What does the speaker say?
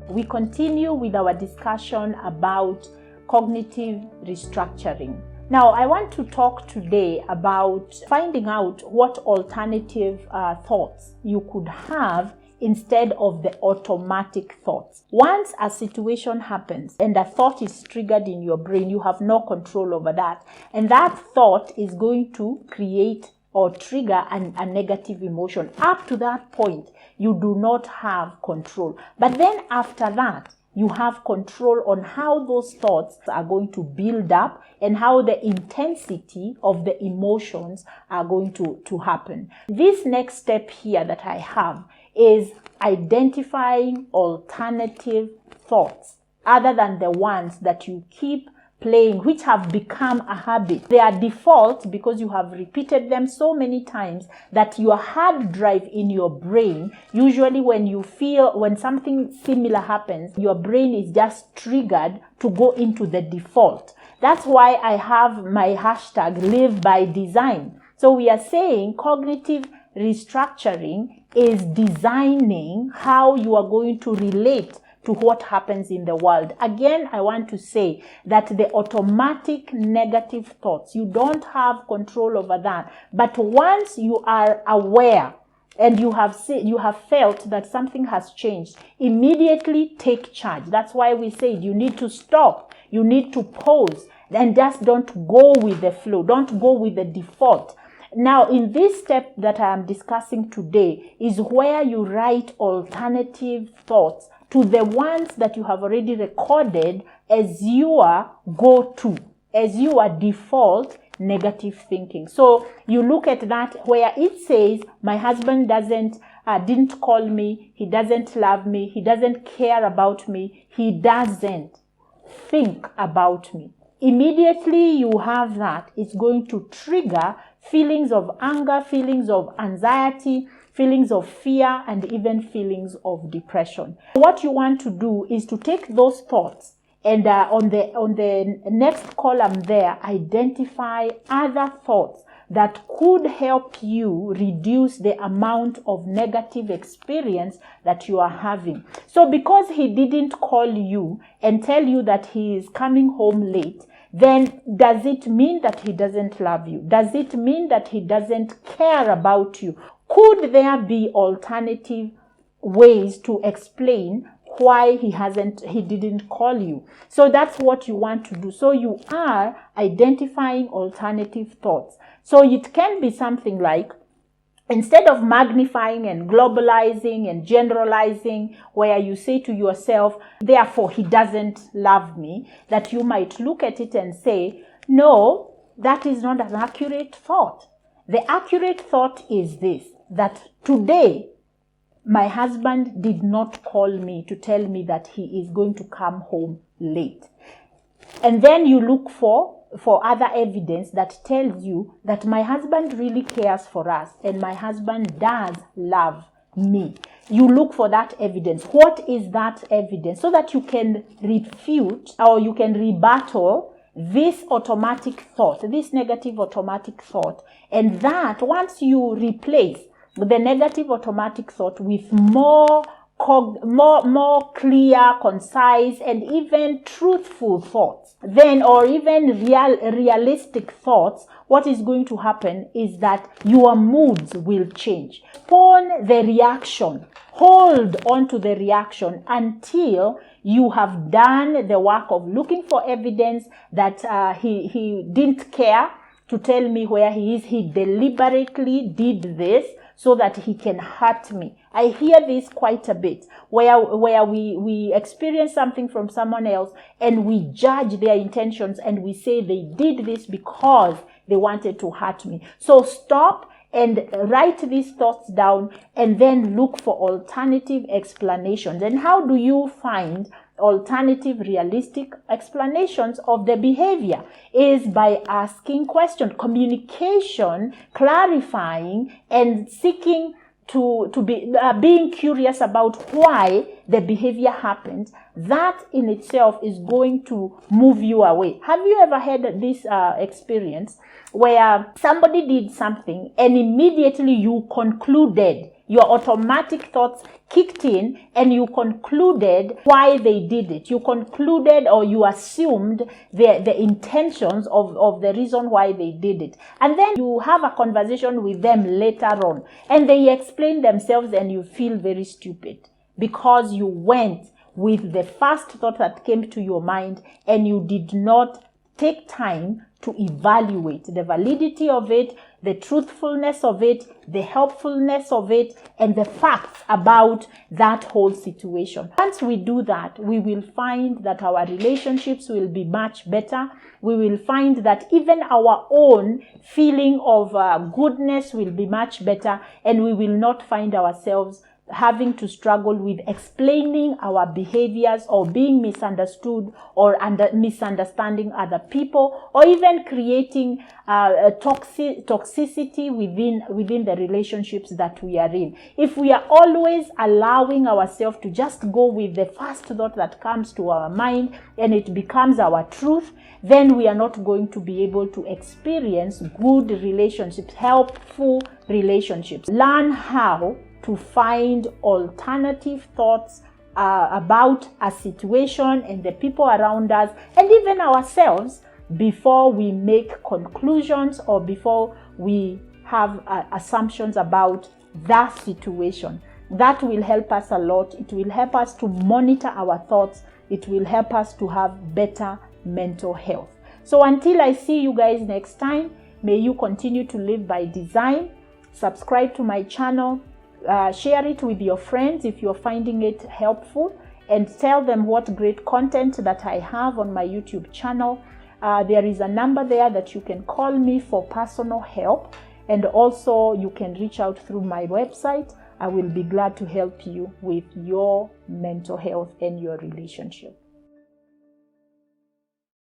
We continue with our discussion about cognitive restructuring. Now, I want to talk today about finding out what alternative thoughts you could have instead of the automatic thoughts. Once a situation happens and a thought is triggered in your brain, you have no control over that. And that thought is going to create or trigger a negative emotion. Up to that point, you do not have control. But then after that, you have control on how those thoughts are going to build up and how the intensity of the emotions are going to happen. This next step here that I have is identifying alternative thoughts other than the ones that you keep playing, which have become a habit. They are default because you have repeated them so many times that your hard drive in your brain, usually when something similar happens, your brain is just triggered to go into the default. That's why I have my hashtag live by design. So we are saying cognitive restructuring is designing how you are going to relate to what happens in the world. Again, I want to say that the automatic negative thoughts, you don't have control over that. But once you are aware and you have felt that something has changed, immediately take charge. That's why we said you need to stop, you need to pause, and just don't go with the flow. Don't go with the default. Now, in this step that I am discussing today is where you write alternative thoughts to the ones that you have already recorded as your go-to, as your default negative thinking. So you look at that where it says, my husband didn't call me, he doesn't love me, he doesn't care about me, he doesn't think about me. Immediately you have that, it's going to trigger feelings of anger, feelings of anxiety, feelings of fear, and even feelings of depression. What you want to do is to take those thoughts and on the next column there, identify other thoughts that could help you reduce the amount of negative experience that you are having. So because he didn't call you and tell you that he is coming home late, then does it mean that he doesn't love you? Does it mean that he doesn't care about you? Could there be alternative ways to explain why he didn't call you? So that's what you want to do. So you are identifying alternative thoughts. So it can be something like, instead of magnifying and globalizing and generalizing, where you say to yourself, therefore he doesn't love me, that you might look at it and say, no, that is not an accurate thought. The accurate thought is this, that today my husband did not call me to tell me that he is going to come home late. And then you look for other evidence that tells you that my husband really cares for us and my husband does love me. You look for that evidence. What is that evidence? So that you can refute or you can rebuttal this automatic thought, this negative automatic thought. And that once you replace the negative automatic thought with more clear, concise, and even truthful thoughts, then, or even realistic thoughts, what is going to happen is that your moods will change. Pon the reaction, hold on to the reaction until you have done the work of looking for evidence that he didn't care to tell me where he is. He deliberately did this so that he can hurt me. I hear this quite a bit, where we experience something from someone else and we judge their intentions and we say they did this because they wanted to hurt me. So stop and write these thoughts down and then look for alternative explanations. And how do you find alternative realistic explanations of the behavior? Is by asking questions, communication, clarifying, and seeking to be being curious about why the behavior happened. That in itself is going to move you away. Have you ever had this experience where somebody did something and immediately you concluded Your automatic thoughts kicked in and you concluded why they did it. You concluded or you assumed the intentions of the reason why they did it. And then you have a conversation with them later on and they explain themselves and you feel very stupid because you went with the first thought that came to your mind and you did not take time to evaluate the validity of it, the truthfulness of it, the helpfulness of it, and the facts about that whole situation. Once we do that, we will find that our relationships will be much better. We will find that even our own feeling of goodness will be much better, and we will not find ourselves having to struggle with explaining our behaviors or being misunderstood or misunderstanding other people, or even creating toxicity within the relationships that we are in. If we are always allowing ourselves to just go with the first thought that comes to our mind and it becomes our truth, then we are not going to be able to experience good relationships, helpful relationships. Learn how to find alternative thoughts about a situation and the people around us and even ourselves before we make conclusions or before we have assumptions about that situation. That will help us a lot. It will help us to monitor our thoughts. It will help us to have better mental health. So until I see you guys next time, may you continue to live by design. Subscribe to my channel. Share it with your friends if you're finding it helpful, and tell them what great content that I have on my YouTube channel. There is a number there that you can call me for personal help, and also you can reach out through my website. I will be glad to help you with your mental health and your relationship.